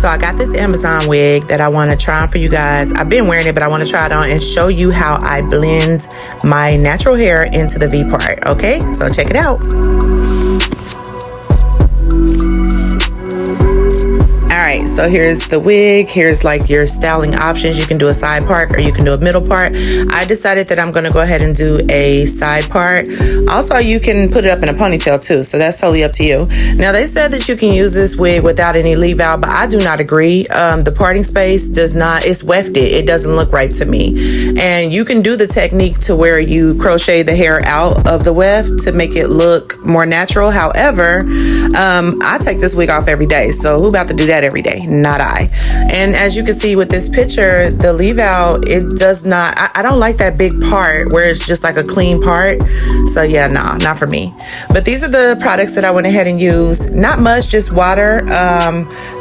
So I got this Amazon wig that I want to try on for you guys. I've been wearing it, but I want to try it on and show you how I blend my natural hair into the V part. Okay, so check it out. Alright, so here's the wig. Here's like your styling options. You can do a side part or you can do a middle part. I decided that I'm going to go ahead and do a side part. Also, you can put it up in a ponytail too, so that's totally up to you. Now, they said that you can use this wig without any leave out, but I do not agree. The parting space does not, it's wefted. It doesn't look right to me. And you can do the technique to where you crochet the hair out of the weft to make it look more natural. However, I take this wig off every day, so who about to do that every day? Not I. And as you can see with this picture, the leave out, it does not, I don't like that big part where it's just like a clean part. So yeah, nah, not for me. But these are the products that I went ahead and used. Not much, just water,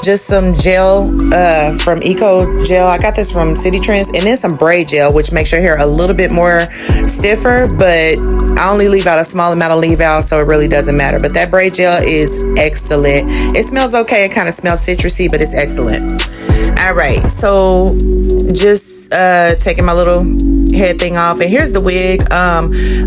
just some gel from Eco Gel. I got this from City Trends, and then some braid gel, which makes your hair a little bit more stiffer, but I only leave out a small amount of leave out, so it really doesn't matter. But that braid gel is excellent. It smells okay. It kind of smells citrusy, but it's excellent. All right, so just taking my little head thing off, and here's the wig.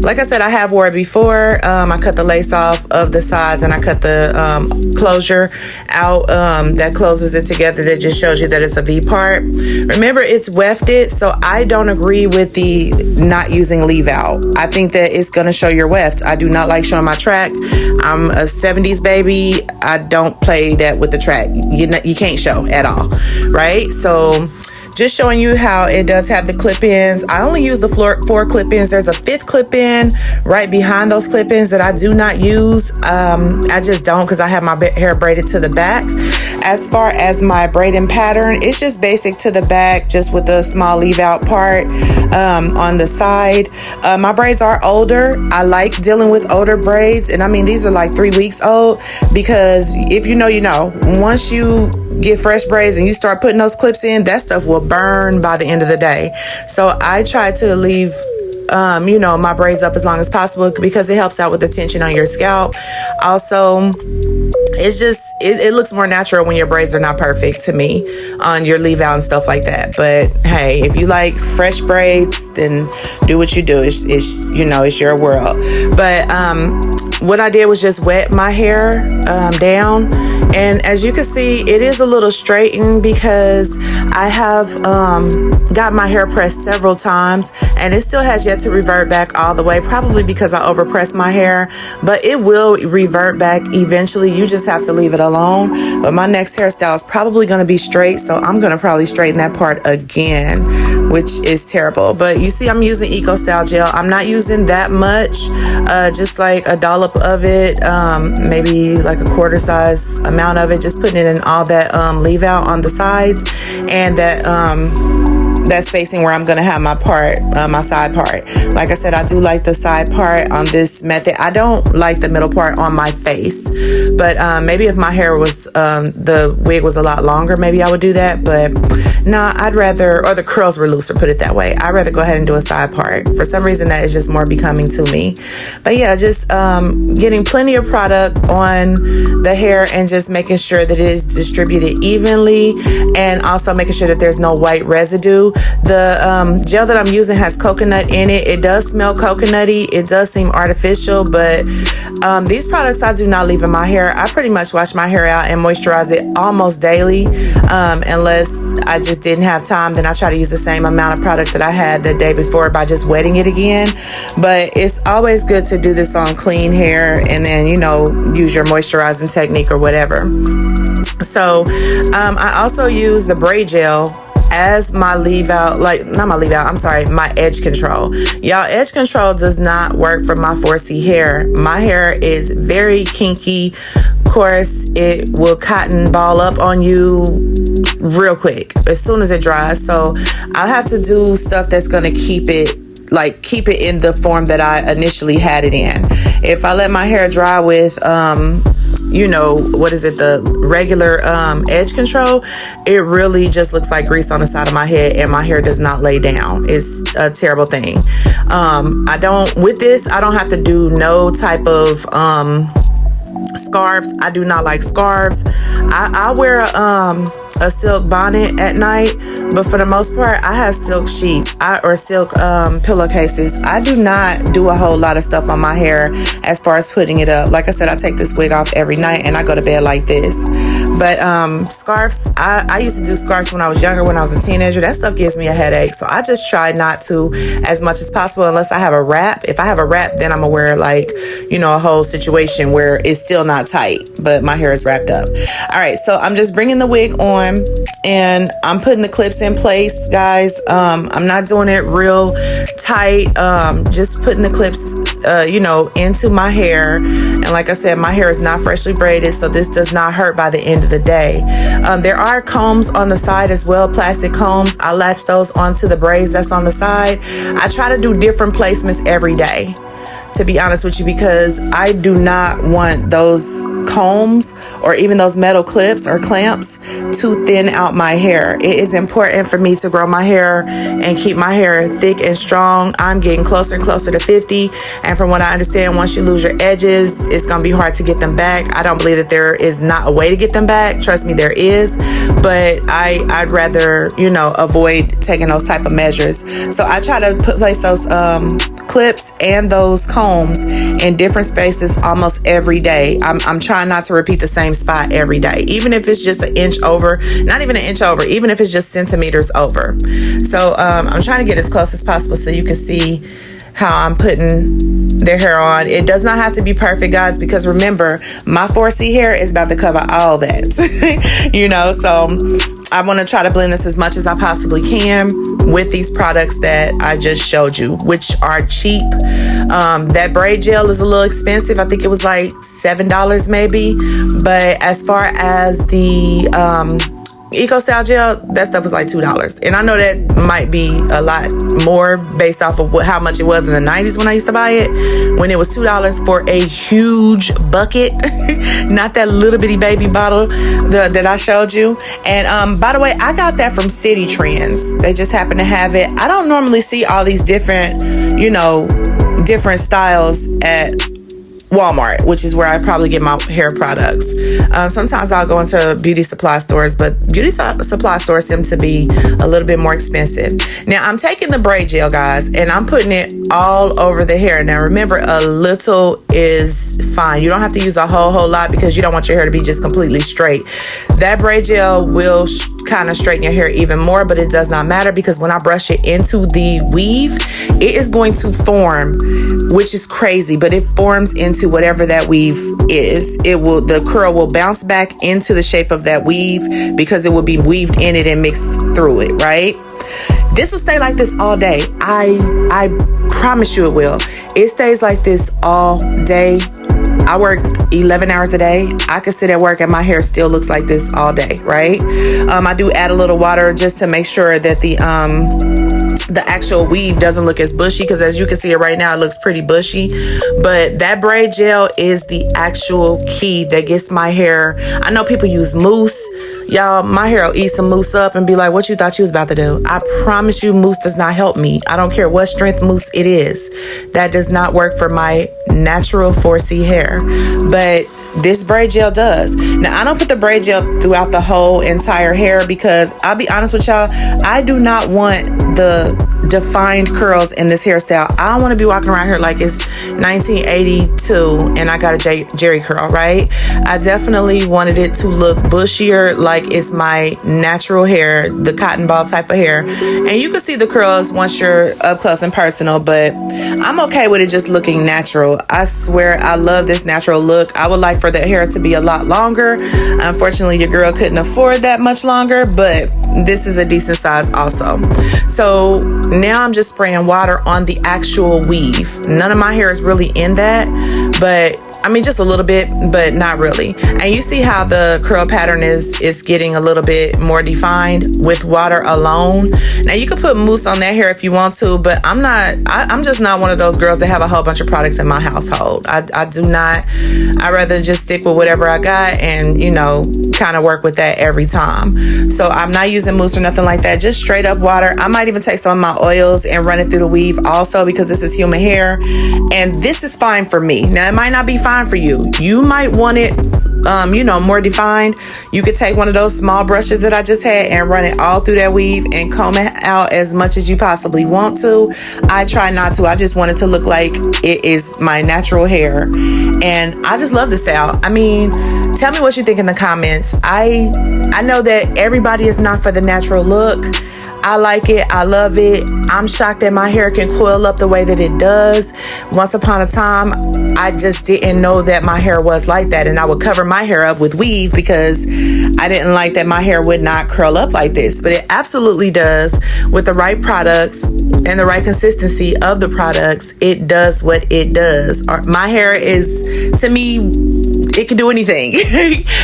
Like I said, I have wore it before. I cut the lace off of the sides, and I cut the closure out that closes it together. That just shows you that it's a V part. Remember, it's wefted, so I don't agree with the not using leave out. I think that it's going to show your weft. I do not like showing my track. I'm a 70s baby. I don't play that with the track. You can't show at all, right? So just showing you how it does have the clip-ins. I only use the 4 clip-ins. There's a 5th clip-in right behind those clip-ins that I do not use. I just don't, because I have my hair braided to the back. As far as my braiding pattern, it's just basic to the back, just with a small leave-out part on the side. My braids are older. I like dealing with older braids, and I mean, these are like 3 weeks old, because if you know, you know. Once you get fresh braids and you start putting those clips in, that stuff will burn by the end of the day. So I try to leave you know, my braids up as long as possible, because it helps out with the tension on your scalp. Also, it's just it looks more natural when your braids are not perfect, to me, on your leave out and stuff like that. But hey, if you like fresh braids, then do what you do. It's you know, it's your world. But what I did was just wet my hair down, and as you can see, it is a little straightened because I have got my hair pressed several times, and it still has yet to revert back all the way, probably because I overpressed my hair, but it will revert back eventually. You just have to leave it alone. But my next hairstyle is probably going to be straight, so I'm going to probably straighten that part again, which is terrible. But you see, I'm using Eco Style Gel. I'm not using that much, just like a dollop of it, maybe like a quarter size amount of it, just putting it in all that leave out on the sides, and that spacing where I'm gonna have my part, my side part. Like I said, I do like the side part on this method. I don't like the middle part on my face, but maybe if my hair was the wig was a lot longer, maybe I would do that. But nah, I'd rather, or the curls were looser, put it that way, I'd rather go ahead and do a side part. For some reason, that is just more becoming to me. But yeah, just getting plenty of product on the hair and just making sure that it is distributed evenly, and also making sure that there's no white residue. The gel that I'm using has coconut in it. It does smell coconutty. It does seem artificial, but these products I do not leave in my hair. I pretty much wash my hair out and moisturize it almost daily, unless I just didn't have time. Then I try to use the same amount of product that I had the day before by just wetting it again. But it's always good to do this on clean hair, and then, you know, use your moisturizing technique or whatever. So I also use the braid gel as my leave out, like not my leave out, I'm sorry, my edge control. Y'all, edge control does not work for my 4C hair. My hair is very kinky. Of course, it will cotton ball up on you real quick as soon as it dries. So I'll have to do stuff that's gonna keep it in the form that I initially had it in. If I let my hair dry with you know, what is it, the regular edge control, it really just looks like grease on the side of my head, and my hair does not lay down. It's a terrible thing. With this, I don't have to do no type of scarves. I do not like scarves. I wear a a silk bonnet at night, but for the most part, I have silk sheets or silk pillowcases. I do not do a whole lot of stuff on my hair as far as putting it up. Like I said, I take this wig off every night and I go to bed like this. But scarves, I used to do scarves when I was younger, when I was a teenager. That stuff gives me a headache, so I just try not to as much as possible unless I have a wrap. If I have a wrap, then I'm gonna wear like, you know, a whole situation where it's still not tight, but my hair is wrapped up. All right, so I'm just bringing the wig on and I'm putting the clips in place, guys. I'm not doing it real tight, just putting the clips you know, into my hair. And like I said, my hair is not freshly braided, so this does not hurt by the end of the day. There are combs on the side as well, plastic combs. I latch those onto the braids that's on the side. I try to do different placements every day, to be honest with you, because I do not want those combs or even those metal clips or clamps to thin out my hair. It is important for me to grow my hair and keep my hair thick and strong. I'm getting closer and closer to 50, and from what I understand, once you lose your edges, it's gonna be hard to get them back. I don't believe that there is not a way to get them back. Trust me, there is, but I'd rather, you know, avoid taking those type of measures. So I try to place those clips and those combs in different spaces almost every day. I'm trying not to repeat the same spot every day, even if it's just an inch over, not even an inch over, even if it's just centimeters over. So I'm trying to get as close as possible so you can see how I'm putting their hair on. It does not have to be perfect, guys, because remember, my 4C hair is about to cover all that. You know, so I want to try to blend this as much as I possibly can with these products that I just showed you, which are cheap. That braid gel is a little expensive. I think it was like $7 maybe. But as far as the Eco Style gel, that stuff was like $2. And I know that might be a lot more based off of how much it was in the 90s when I used to buy it, when it was $2 for a huge bucket. Not that little bitty baby bottle that I showed you. And by the way, I got that from City Trends. They just happen to have it. I don't normally see all these different, you know, different styles at Walmart, which is where I probably get my hair products. Sometimes I'll go into beauty supply stores, but beauty supply stores seem to be a little bit more expensive. Now I'm taking the braid gel, guys, and I'm putting it all over the hair. Now remember, a little is fine. You don't have to use a whole lot because you don't want your hair to be just completely straight. That braid gel will kind of straighten your hair even more, but it does not matter because when I brush it into the weave, it is going to form, which is crazy, but it forms into whatever that weave is. The curl will bounce back into the shape of that weave because it will be weaved in it and mixed through it, right? This will stay like this all day. I promise you it will. It stays like this all day. I work 11 hours a day. I could sit at work and my hair still looks like this all day, right? I do add a little water just to make sure that the actual weave doesn't look as bushy, because as you can see it right now, it looks pretty bushy. But that braid gel is the actual key that gets my hair. I know people use mousse. Y'all, my hair will eat some mousse up and be like, what you thought you was about to do? I promise you, mousse does not help me. I don't care what strength mousse it is. That does not work for my natural 4C hair. But this braid gel does. Now, I don't put the braid gel throughout the whole entire hair because I'll be honest with y'all, I do not want the defined curls in this hairstyle. I don't want to be walking around here like it's 1982 and I got a jerry curl, right? I definitely wanted it to look bushier, like it's my natural hair, the cotton ball type of hair. And you can see the curls once you're up close and personal, but I'm okay with it just looking natural. I swear I love this natural look. I would like for the hair to be a lot longer. Unfortunately, your girl couldn't afford that much longer, but this is a decent size also. So now I'm just spraying water on the actual weave. None of my hair is really in that, but I mean, just a little bit, but not really. And you see how the curl pattern is getting a little bit more defined with water alone. Now you can put mousse on that hair if you want to, but I'm just not one of those girls that have a whole bunch of products in my household. I do not. I'd rather just stick with whatever I got and, you know, kind of work with that every time. So I'm not using mousse or nothing like that, just straight up water. I might even take some of my oils and run it through the weave also, because this is human hair and this is fine for me. Now it might not be fine for you. You might want it you know, more defined, you could take one of those small brushes that I just had and run it all through that weave and comb it out as much as you possibly want to. I try not to. I just want it to look like it is my natural hair. And I just love the style. I mean, tell me what you think in the comments. I know that everybody is not for the natural look. I like it. I love it. I'm shocked that my hair can coil up the way that it does. Once upon a time, I just didn't know that my hair was like that. And I would cover my hair up with weave because I didn't like that my hair would not curl up like this. But it absolutely does. With the right products and the right consistency of the products, it does what it does. My hair is, to me, it can do anything,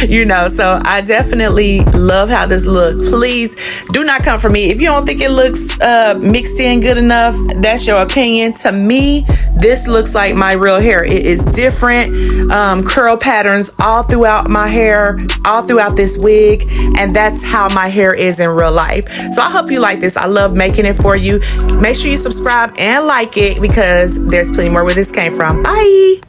you know. So I definitely love how this looks. Please do not come for me if you don't think it looks mixed in good enough. That's your opinion. To me, this looks like my real hair. It is different curl patterns all throughout my hair, all throughout this wig, and that's how my hair is in real life. So I hope you like this. I love making it for you. Make sure you subscribe and like it because there's plenty more where this came from. Bye.